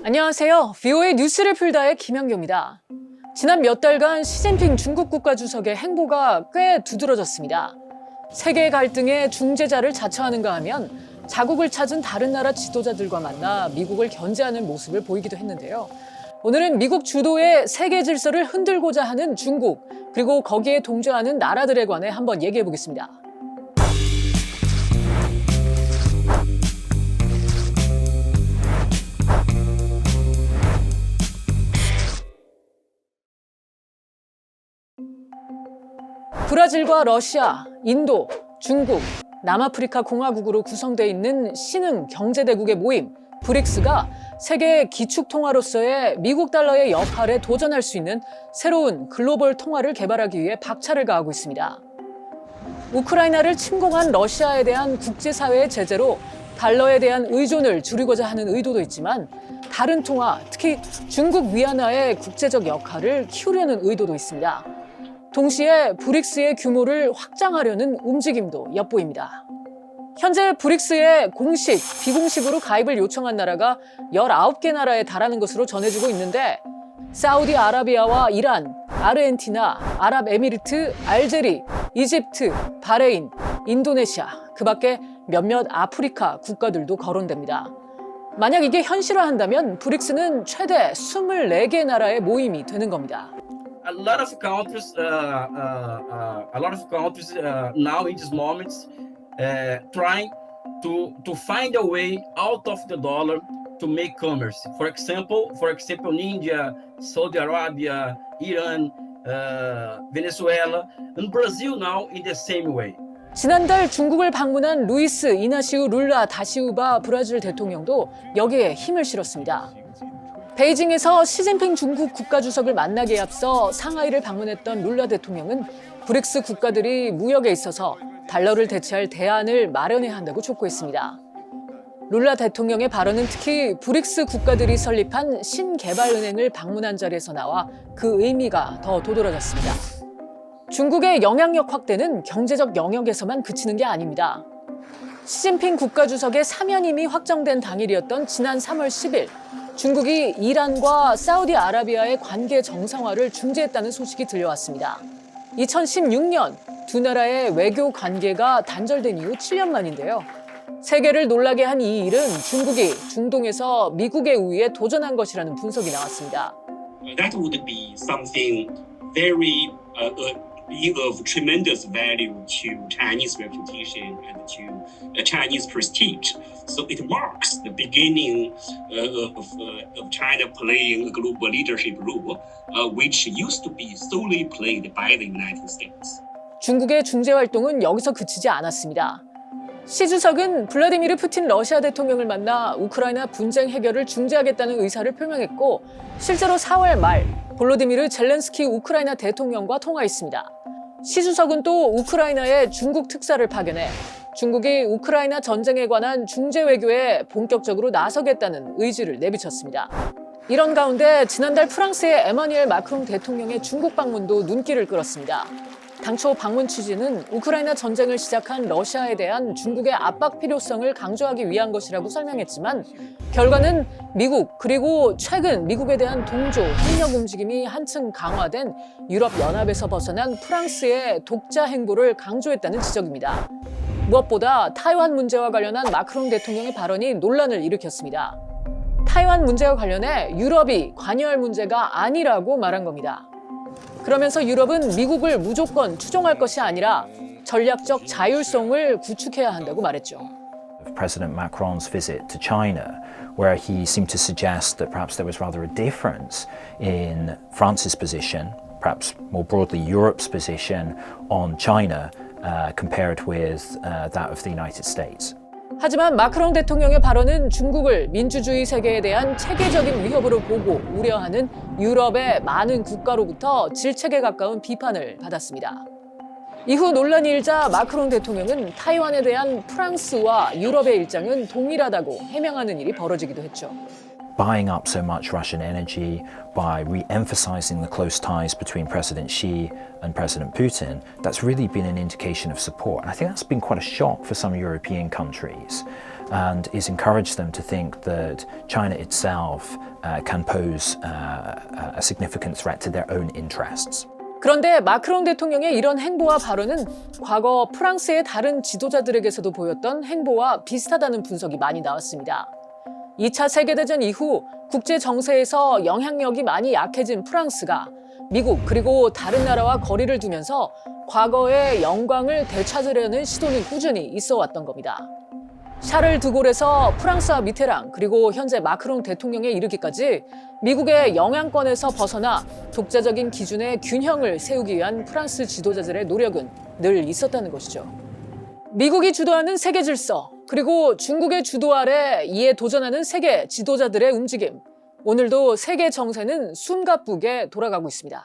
안녕하세요. VOA 뉴스를 풀다의 김현경입니다. 지난 몇 달간 시진핑 중국 국가주석의 행보가 꽤 두드러졌습니다. 세계 갈등의 중재자를 자처하는가 하면 자국을 찾은 다른 나라 지도자들과 만나 미국을 견제하는 모습을 보이기도 했는데요. 오늘은 미국 주도의 세계 질서를 흔들고자 하는 중국, 그리고 거기에 동조하는 나라들에 관해 한번 얘기해 보겠습니다. 브라질과 러시아, 인도, 중국, 남아프리카 공화국으로 구성되어 있는 신흥 경제대국의 모임 브릭스가 세계 기축통화로서의 미국 달러의 역할에 도전할 수 있는 새로운 글로벌 통화를 개발하기 위해 박차를 가하고 있습니다. 우크라이나를 침공한 러시아에 대한 국제사회의 제재로 달러에 대한 의존을 줄이고자 하는 의도도 있지만 다른 통화, 특히 중국 위안화의 국제적 역할을 키우려는 의도도 있습니다. 동시에 브릭스의 규모를 확장하려는 움직임도 엿보입니다. 현재 브릭스에 공식, 비공식으로 가입을 요청한 나라가 19개 나라에 달하는 것으로 전해지고 있는데 사우디아라비아와 이란, 아르헨티나, 아랍에미리트, 알제리, 이집트, 바레인, 인도네시아, 그 밖에 몇몇 아프리카 국가들도 거론됩니다. 만약 이게 현실화한다면 브릭스는 최대 24개 나라의 모임이 되는 겁니다. A lot of countries now in these moments trying to find a way out of the dollar to make commerce. For example, India, Saudi Arabia, Iran, Venezuela, and Brazil now in the same way. 지난달 중국을 방문한 루이스 이나시우 룰라 다시우바 브라질 대통령도 여기에 힘을 실었습니다. 베이징에서 시진핑 중국 국가주석을 만나기에 앞서 상하이를 방문했던 룰라 대통령은 브릭스 국가들이 무역에 있어서 달러를 대체할 대안을 마련해야 한다고 촉구했습니다. 룰라 대통령의 발언은 특히 브릭스 국가들이 설립한 신개발은행을 방문한 자리에서 나와 그 의미가 더 도드라졌습니다. 중국의 영향력 확대는 경제적 영역에서만 그치는 게 아닙니다. 시진핑 국가주석의 사면임이 확정된 당일이었던 지난 3월 10일 중국이 이란과 사우디아라비아의 관계 정상화를 중재했다는 소식이 들려왔습니다. 2016년 두 나라의 외교 관계가 단절된 이후 7년 만인데요. 세계를 놀라게 한 이 일은 중국이 중동에서 미국의 우위에 도전한 것이라는 분석이 나왔습니다. That would be something very of tremendous value to Chinese reputation and to Chinese prestige. So it marks the beginning of China playing a global leadership role, which used to be solely played by the United States. 중국의 중재 활동은 여기서 그치지 않았습니다. 시 주석은 블라디미르 푸틴 러시아 대통령을 만나 우크라이나 분쟁 해결을 중재하겠다는 의사를 표명했고 실제로 4월 말 볼로디미르 젤렌스키 우크라이나 대통령과 통화했습니다. 시 주석은 또 우크라이나에 중국 특사를 파견해 중국이 우크라이나 전쟁에 관한 중재 외교에 본격적으로 나서겠다는 의지를 내비쳤습니다. 이런 가운데 지난달 프랑스의 에마뉘엘 마크롱 대통령의 중국 방문도 눈길을 끌었습니다. 당초 방문 취지는 우크라이나 전쟁을 시작한 러시아에 대한 중국의 압박 필요성을 강조하기 위한 것이라고 설명했지만 결과는 미국 그리고 최근 미국에 대한 동조, 협력 움직임이 한층 강화된 유럽연합에서 벗어난 프랑스의 독자 행보를 강조했다는 지적입니다. 무엇보다 타이완 문제와 관련한 마크롱 대통령의 발언이 논란을 일으켰습니다. 타이완 문제와 관련해 유럽이 관여할 문제가 아니라고 말한 겁니다. 그러면서 유럽은 미국을 무조건 추종할 것이 아니라 전략적 자율성을 구축해야 한다고 말했죠. President Macron's visit to China, where he seemed to suggest that perhaps there was rather a difference in France's position, perhaps more broadly Europe's position on China compared with that of the United States. 하지만 마크롱 대통령의 발언은 중국을 민주주의 세계에 대한 체계적인 위협으로 보고 우려하는 유럽의 많은 국가로부터 질책에 가까운 비판을 받았습니다. 이후 논란이 일자 마크롱 대통령은 타이완에 대한 프랑스와 유럽의 입장은 동일하다고 해명하는 일이 벌어지기도 했죠. Buying up so much Russian energy by re-emphasizing the close ties between President Xi and President Putin, that's really been an indication of support. And I think that's been quite a shock for some European countries. and is encouraged them to think that China itself can pose a significant threat to their own interests. 그런데 마크롱 대통령의 이런 행보와 발언은 과거 프랑스의 다른 지도자들에게서도 보였던 행보와 비슷하다는 분석이 많이 나왔습니다. 2차 세계대전 이후 국제 정세에서 영향력이 많이 약해진 프랑스가 미국 그리고 다른 나라와 거리를 두면서 과거의 영광을 되찾으려는 시도는 꾸준히 있어 왔던 겁니다. 샤를 드골에서 프랑스와 미테랑 그리고 현재 마크롱 대통령에 이르기까지 미국의 영향권에서 벗어나 독자적인 기준의 균형을 세우기 위한 프랑스 지도자들의 노력은 늘 있었다는 것이죠. 미국이 주도하는 세계 질서 그리고 중국의 주도 아래 이에 도전하는 세계 지도자들의 움직임. 오늘도 세계 정세는 숨가쁘게 돌아가고 있습니다.